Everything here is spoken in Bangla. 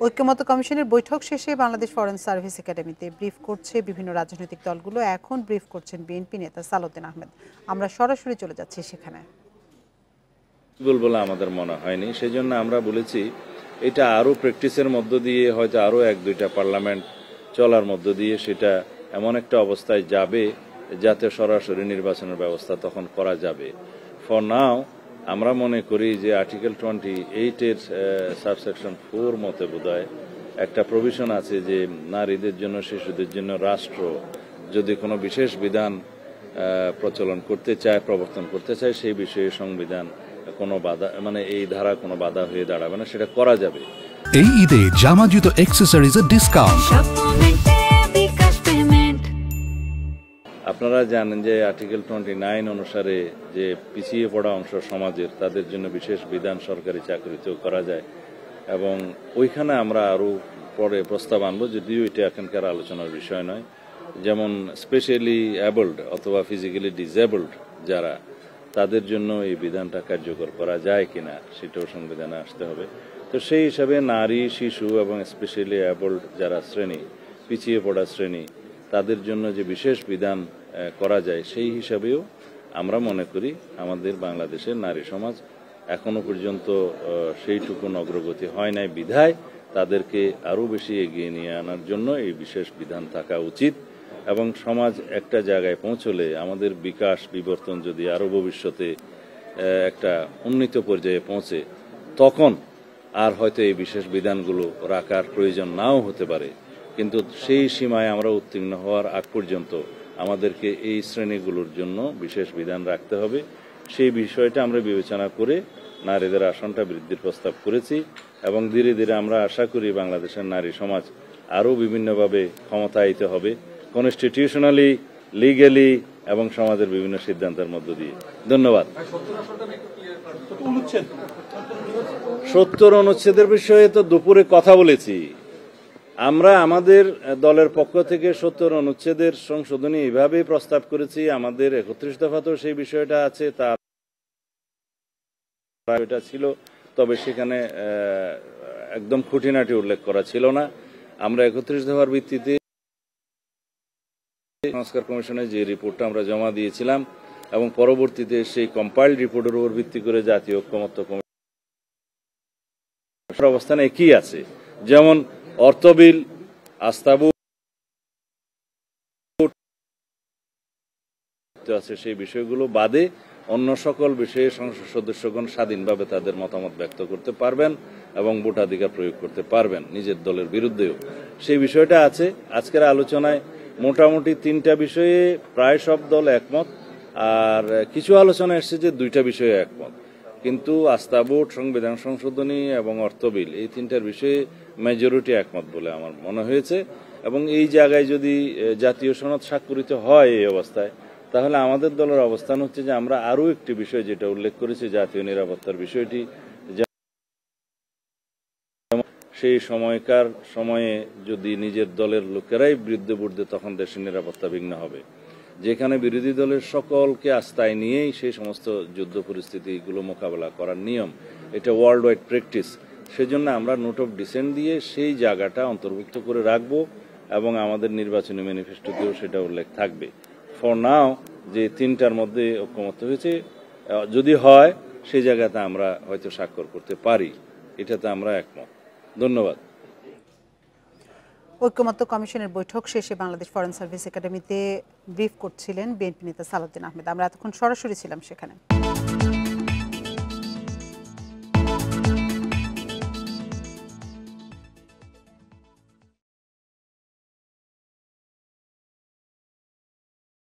ঐক্যমত্য কমিশনের বৈঠক শেষে বাংলাদেশ ফরেন সার্ভিস একাডেমিতে ব্রিফ করছে বিভিন্ন রাজনৈতিক দলগুলো। এখন ব্রিফ করছেন বিএনপি নেতা সালাউদ্দিন আহমেদ। আমরা সরাসরি চলে যাচ্ছি সেখানে। বলে আমাদের মনে হয়নি, সেই জন্য আমরা বলেছি এটা আরো প্র্যাকটিসের মধ্য দিয়ে হয়তো আরো এক দুইটা পার্লামেন্ট চলার মধ্য দিয়ে সেটা এমন একটা অবস্থায় যাবে যাতে সরাসরি নির্বাচনের ব্যবস্থা তখন করা যাবে। ফর নাও আমরা মনে করি যে আর্টিকেল 28-এর সাবসেকশন 4 মতে বোধহয় একটা প্রভিশন আছে যে নারীদের জন্য শিশুদের জন্য রাষ্ট্র যদি কোনো বিশেষ বিধান প্রচলন করতে চায়, প্রবর্তন করতে চায়, সেই বিষয়ে সংবিধান কোনো বাধা এই ধারা কোনো বাধা হয়ে দাঁড়াবে না, সেটা করা যাবে। এই ঈদে জামা জুতো অ্যাকসেসরিজের ডিসকাউন্ট। আপনারা জানেন যে আর্টিকেল 29 অনুসারে যে পিছিয়ে পড়া অংশ সমাজের তাদের জন্য বিশেষ বিধান সরকারি চাকরিতেও করা যায়, এবং ওইখানে আমরা আরো পরে প্রস্তাব আনবো, যদিও এটা এখনকার আলোচনার বিষয় নয়। যেমন স্পেশালি অ্যাবলড অথবা ফিজিক্যালি ডিসেবলড যারা, তাদের জন্য এই বিধানটা কার্যকর করা যায় কিনা সেটাও সংবিধানে আসতে হবে। তো সেই হিসাবে নারী, শিশু এবং স্পেশালি অ্যাবলড যারা শ্রেণী, পিছিয়ে পড়া শ্রেণী, তাদের জন্য যে বিশেষ বিধান করা যায় সেই হিসাবেও আমরা মনে করি আমাদের বাংলাদেশের নারী সমাজ এখনো পর্যন্ত সেইটুকুন অগ্রগতি হয় নাই, বিধায় তাদেরকে আরো বেশি এগিয়ে নিয়ে আনার জন্য এই বিশেষ বিধান থাকা উচিত। এবং সমাজ একটা জায়গায় পৌঁছলে আমাদের বিকাশ বিবর্তন যদি আরো ভবিষ্যতে একটা উন্নীত পর্যায়ে পৌঁছে, তখন আর হয়তো এই বিশেষ বিধানগুলো রাখার প্রয়োজন নাও হতে পারে, কিন্তু সেই সীমায় আমরা উত্তীর্ণ হওয়ার আগ পর্যন্ত আমাদেরকে এই শ্রেণীগুলোর জন্য বিশেষ বিধান রাখতে হবে। সেই বিষয়টা আমরা বিবেচনা করে নারীদের আসনটা বৃদ্ধির প্রস্তাব করেছি, এবং ধীরে ধীরে আমরা আশা করি বাংলাদেশের নারী সমাজ আরও বিভিন্নভাবে ক্ষমতায়িত হবে, কনস্টিটিউশনালি, লিগ্যালি এবং সমাজের বিভিন্ন সিদ্ধান্তের মধ্য দিয়ে। ধন্যবাদ। 70 অনুচ্ছেদের বিষয়ে তো দুপুরে কথা বলেছি। আমরা আমাদের দলের পক্ষ থেকে 70 অনুচ্ছেদের সংশোধনী এইভাবেই প্রস্তাব করেছি। আমাদের 31 দফাতেও সেই বিষয়টা আছে, তার এটা ছিল, তবে সেখানে একদম খুঁটিনাটি উল্লেখ করা ছিল না। আমরা 31 দফার ভিত্তিতে সংস্কার কমিশনে যে রিপোর্টটা আমরা জমা দিয়েছিলাম এবং পরবর্তীতে সেই কম্পাইলড রিপোর্টের উপর ভিত্তি করে জাতীয় ঐক্যমত্য কমিশনের অবস্থান একই আছে। যেমন অর্থ বিল, আস্তাবুট আছে, সেই বিষয়গুলো বাদে অন্য সকল বিষয়ে সংসদ সদস্যগণ স্বাধীনভাবে তাদের মতামত ব্যক্ত করতে পারবেন এবং ভোটাধিকার প্রয়োগ করতে পারবেন, নিজের দলের বিরুদ্ধেও। সেই বিষয়টা আছে। আজকের আলোচনায় মোটামুটি 3টা বিষয়ে প্রায় সব দল একমত, আর কিছু আলোচনা এসেছে যে 2টা বিষয়ে একমত, কিন্তু আস্তাবুট, সংবিধান সংশোধনী এবং অর্থ বিল, এই 3টার বিষয়ে মেজরিটি একমত বলে আমার মনে হয়েছে। এবং এই জায়গায় যদি জাতীয় সনদ স্বাক্ষরিত হয় এই অবস্থায়, তাহলে আমাদের দলের অবস্থান হচ্ছে যে আমরা আরো একটি বিষয় যেটা উল্লেখ করেছি, জাতীয় নিরাপত্তার বিষয়টি, সেই সময়ে যদি নিজের দলের লোকেরাই বিরুদ্ধে বুঝবে তখন দেশের নিরাপত্তা বিঘ্ন হবে। যেখানে বিরোধী দলের সকলকে আস্থায় নিয়েই সেই সমস্ত যুদ্ধ পরিস্থিতিগুলো মোকাবেলা করার নিয়ম, এটা ওয়ার্ল্ড ওয়াইড প্র্যাকটিস। সেজন্য আমরা নোট অফ ডিসেন্ট দিয়ে সেই জায়গাটা অন্তর্ভুক্ত করে রাখবো এবং আমাদের নির্বাচনী ম্যানিফেস্টোতেও সেটা উল্লেখ থাকবে। ফর নাও যে 3টার মধ্যে ঐক্যমত্য হয়েছে, যদি হয় সেই জায়গাতে আমরা হয়তো স্বাক্ষর করতে পারি, এটাতে আমরা একমত। ধন্যবাদ। ঐক্যমত্য কমিশনের বৈঠক শেষে বাংলাদেশ ফরেন সার্ভিস একাডেমিতে ব্রিফ করছিলেন বিএনপি নেতা সালাউদ্দিন আহমেদ। আমরা এতক্ষণ সরাসরি ছিলাম সেখানে।